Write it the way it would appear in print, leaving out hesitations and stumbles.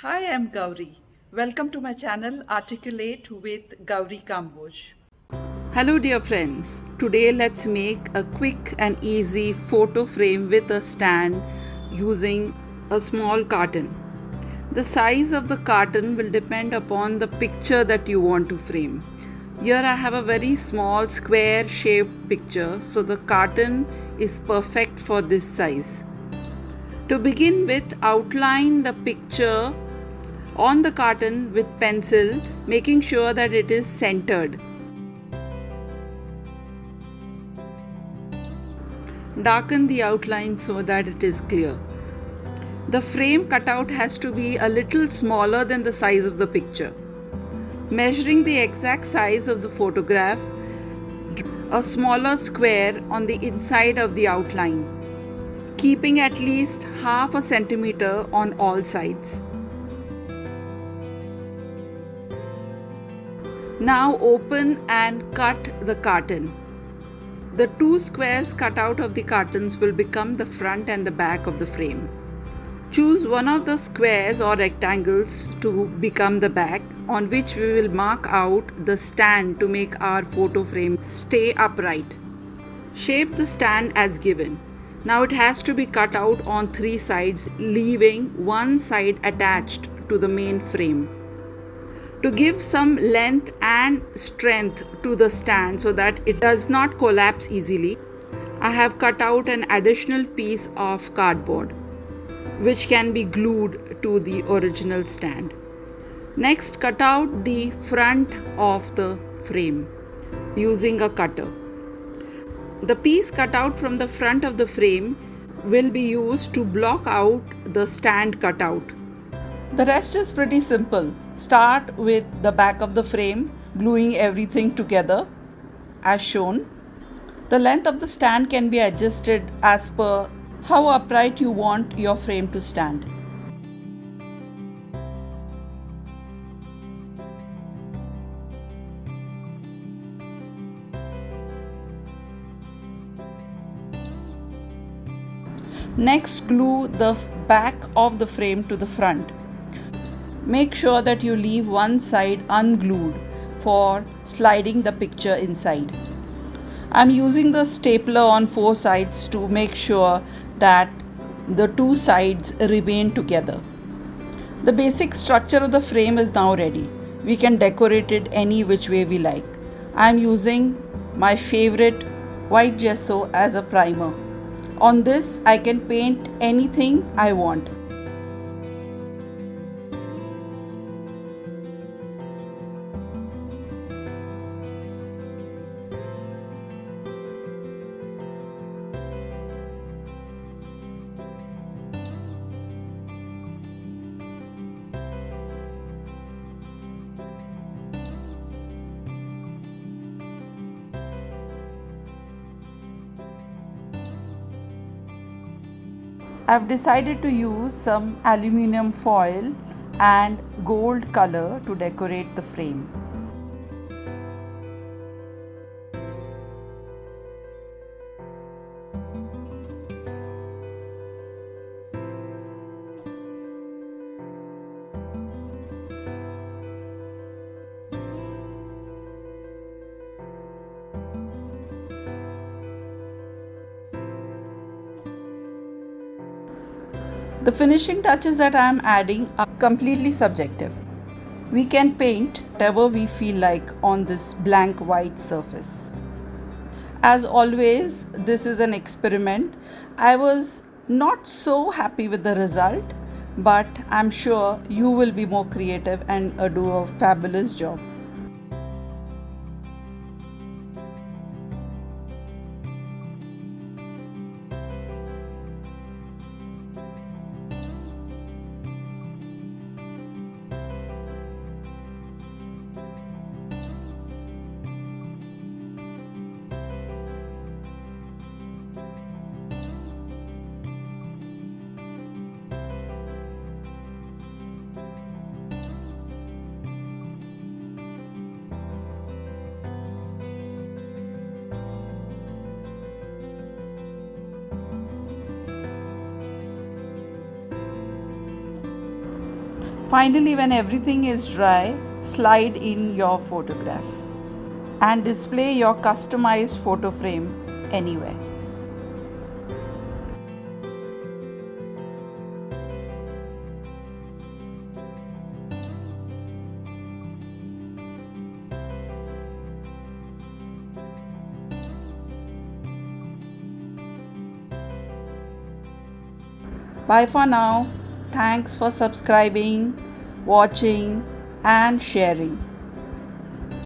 Hi, I'm Gauri. Welcome to my channel Articulate with Gauri Kamboj. Hello, dear friends. Today, let's make a quick and easy photo frame with a stand using a small carton. The size of the carton will depend upon the picture that you want to frame. Here, I have a very small square shaped picture, so the carton is perfect for this size. To begin with, outline the picture on the carton with pencil, making sure that it is centered. Darken the outline so that it is clear. The frame cutout has to be a little smaller than the size of the picture. Measuring the exact size of the photograph, a smaller square on the inside of the outline, keeping at least half a centimeter on all sides. Now open and cut the carton. The two squares cut out of the cartons will become the front and the back of the frame. Choose one of the squares or rectangles to become the back, on which we will mark out the stand to make our photo frame stay upright. Shape the stand as given. Now it has to be cut out on three sides, leaving one side attached to the main frame. To give some length and strength to the stand so that it does not collapse easily, I have cut out an additional piece of cardboard, which can be glued to the original stand. Next, cut out the front of the frame using a cutter. The piece cut out from the front of the frame will be used to block out the stand cutout. The rest is pretty simple. Start with the back of the frame, gluing everything together as shown. The length of the stand can be adjusted as per how upright you want your frame to stand. Next, glue the back of the frame to the front. Make sure that you leave one side unglued for sliding the picture inside. I'm using the stapler on four sides to make sure that the two sides remain together. The basic structure of the frame is now ready. We can decorate it any which way we like. I'm using my favorite white gesso as a primer. On this, I can paint anything I want. I've decided to use some aluminium foil and gold color to decorate the frame. The finishing touches that I am adding are completely subjective. We can paint whatever we feel like on this blank white surface. As always, this is an experiment. I was not so happy with the result, but I'm sure you will be more creative and do a fabulous job. Finally, when everything is dry, slide in your photograph and display your customized photo frame anywhere. Bye for now. Thanks for subscribing, watching, and sharing.